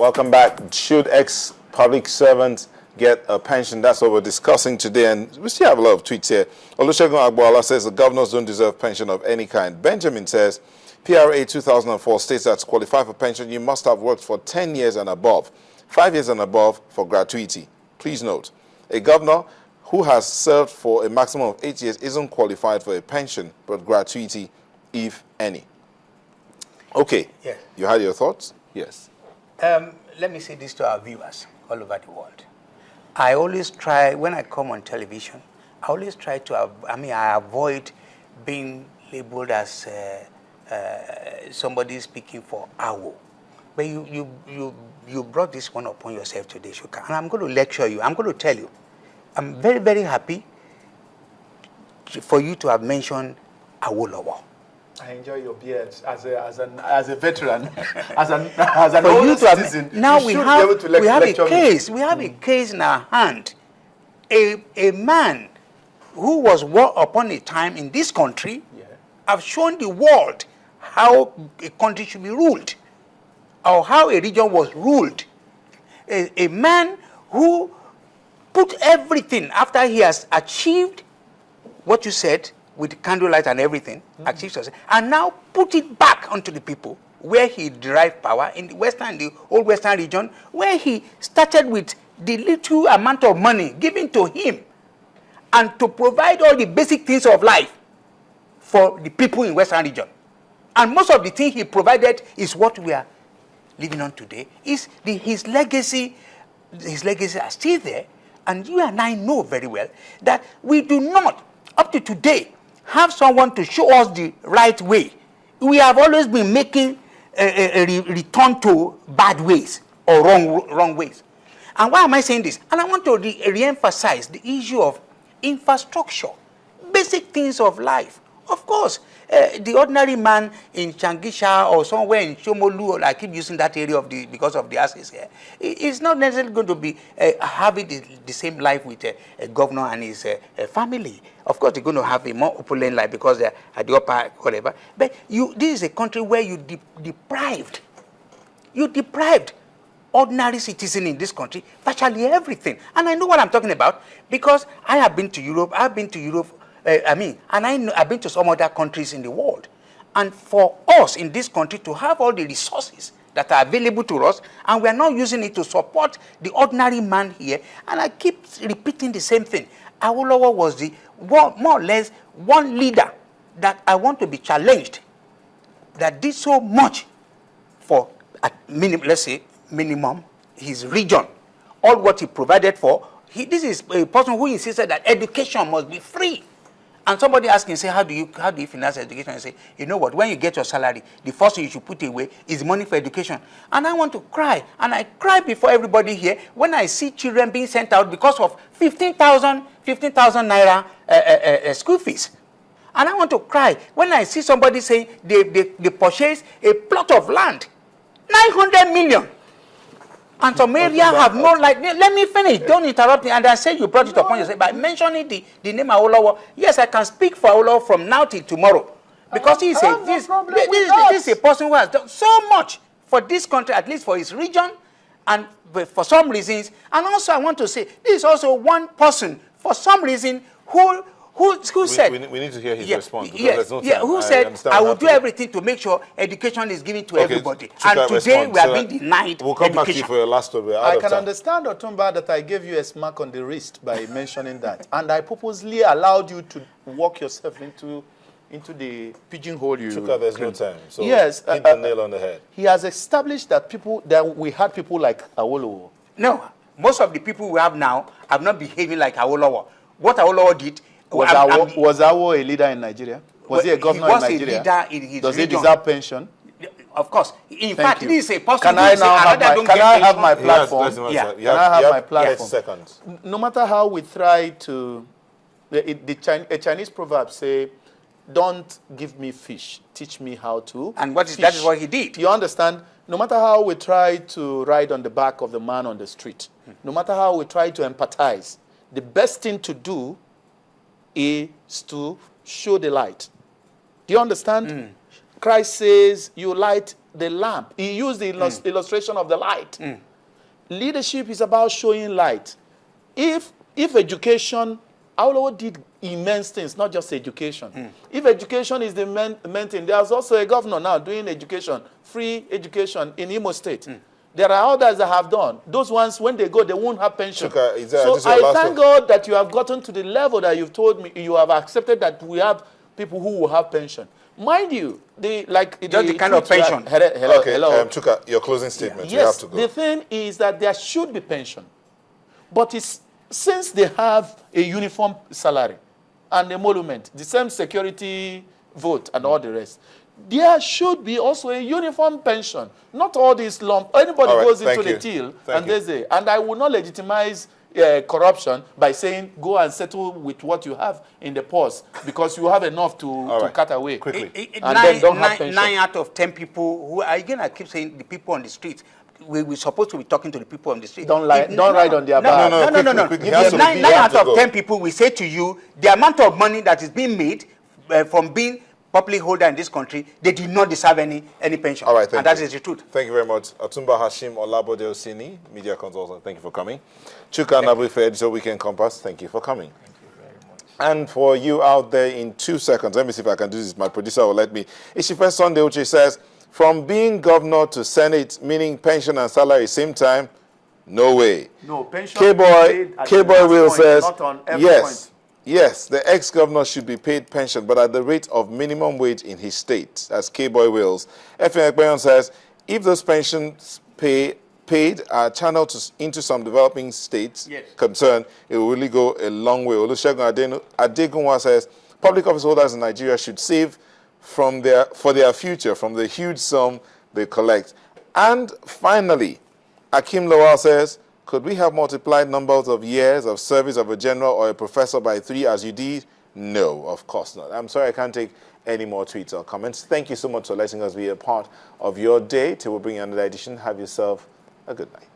Welcome back. Should ex-public servants get a pension? That's what we're discussing today, and we still have a lot of tweets here. Olusegun Agboala says the governors don't deserve pension of any kind. Benjamin says PRA 2004 states that to qualify for pension, you must have worked for 10 years and above, 5 years and above for gratuity. Please note, a governor who has served for a maximum of 8 years isn't qualified for a pension, but gratuity, if any. Okay. Yes. You had your thoughts? Yes. Let me say this to our viewers all over the world. I always try, when I come on television, I always try to, I avoid being labeled as somebody speaking for Awo. But you brought this one upon yourself today, Shuka. And I'm going to lecture you. I'm going to tell you. I'm very, very happy for you to have mentioned Awolowo. I enjoy your beard as a veteran, as an old citizen. Now we have a case. We have a case in our hand. A man who was upon a time in this country have shown the world how a country should be ruled, or how a region was ruled. A man who put everything after he has achieved what you said, with candlelight and everything, and now put it back onto the people where he derived power in the old Western region, where he started with the little amount of money given to him and to provide all the basic things of life for the people in Western region. And most of the things he provided is what we are living on today. His legacy is still there, and you and I know very well that we do not, up to today, have someone to show us the right way. We have always been making a return to bad ways or wrong ways. And why am I saying this? And I want to re-emphasize the issue of infrastructure, basic things of life. Of course, the ordinary man in Changisha or somewhere in Shomolu, or I keep using that area because of the access here, is not necessarily going to be having the same life with a governor and his family. Of course, they're going to have a more opulent life because they're at the upper whatever. But this is a country where you deprived ordinary citizen in this country virtually everything. And I know what I'm talking about because I have been to Europe. I've been to some other countries in the world. And for us in this country to have all the resources that are available to us, and we are not using it to support the ordinary man here, and I keep repeating the same thing. Awolowo was more or less one leader that I want to be challenged, that did so much for, let's say, minimum, his region. All what he provided for, this is a person who insisted that education must be free. And somebody asked him, say, how do you finance education? And say, you know what, when you get your salary, the first thing you should put away is money for education. And I want to cry. And I cry before everybody here when I see children being sent out because of 15,000 naira school fees. And I want to cry when I see somebody saying they purchase a plot of land, 900 million. And some area have no light. Let me finish. Don't interrupt me. And I say you brought it upon yourself by mentioning the name Awolowo. Yes, I can speak for Awolowo from now till tomorrow. Because this is a person who has done so much for this country, at least for his region, and for some reasons. And also I want to say, this is also one person, for some reason, who said... We need to hear his response. There's no time. Who said, I will do everything to make sure education is given to everybody. And today we are being denied We'll come education. back to you for your last story. I can understand, Otumba, that I gave you a smack on the wrist by mentioning that. And I purposely allowed you to walk yourself into the pigeonhole you... Chuka, there's no time. So yes, hit the nail on the head. He has established that we had people like Awolowo. No, most of the people we have now are not behaving like Awolowo. What Awolowo did... Was Awo a leader in Nigeria? Was he a governor in Nigeria? He was a leader in his Does region. he deserve pension? Of course. In fact, this is a person Can I have my platform? Yeah. Can I have my platform? 30 seconds. No matter how we try to... A Chinese proverb say, don't give me fish, teach me how to And that is what he did. You understand? No matter how we try to ride on the back of the man on the street, no matter how we try to empathize, the best thing to do is to show the light. Do you understand? Christ says, you light the lamp. He used the illustration of the light. Leadership is about showing light. If education, Awolowo did immense things, not just education. If education is the main thing, there's also a governor now doing education, free education in Imo State. There are others that have done. Those ones, when they go, they won't have pension. So I thank God that you have gotten to the level that you've told me, you have accepted that we have people who will have pension. Mind you, the kind of pension. Hello. Chuka, your closing statement. Yes, you have to go. The thing is that there should be pension. But since they have a uniform salary and emolument, the same security vote and all the rest, there should be also a uniform pension. Not all this lump. Anybody goes into the till and they say, and I will not legitimize corruption by saying go and settle with what you have in the purse because you have enough to cut away. Quickly. And then don't have pension. 9 out of 10 people who, again, I keep saying the people on the streets. We're supposed to be talking to the people on the street. Don't ride on their back. No. Quickly. 9 out of 10 people, we say to you, the amount of money that is being made from being public holder in this country, they do not deserve any pension. All right, and that is the truth. Thank you very much. Atumba Hashim Olabode Osini, media consultant, thank you for coming. Chuka Nabui for Editor Weekend Compass, thank you for coming. Thank you very much. And for you out there in 2 seconds, let me see if I can do this. My producer will let me. Ishife Sunday Uche says, from being governor to Senate, meaning pension and salary same time, no way. No, pension. K-Boy Will says, not on every yes. point. Yes, the ex-governor should be paid pension, but at the rate of minimum wage in his state. That's K-Boy Wills. Efin Ekpeyon says, if those pensions paid are channeled into some developing states concerned, it will really go a long way. Olusegun Adegunwa says, public office holders in Nigeria should save for their future from the huge sum they collect. And finally, Akim Lawal says, could we have multiplied numbers of years of service of a general or a professor by 3 as you did? No, of course not. I'm sorry I can't take any more tweets or comments. Thank you so much for letting us be a part of your day. Till we bring you another edition, have yourself a good night.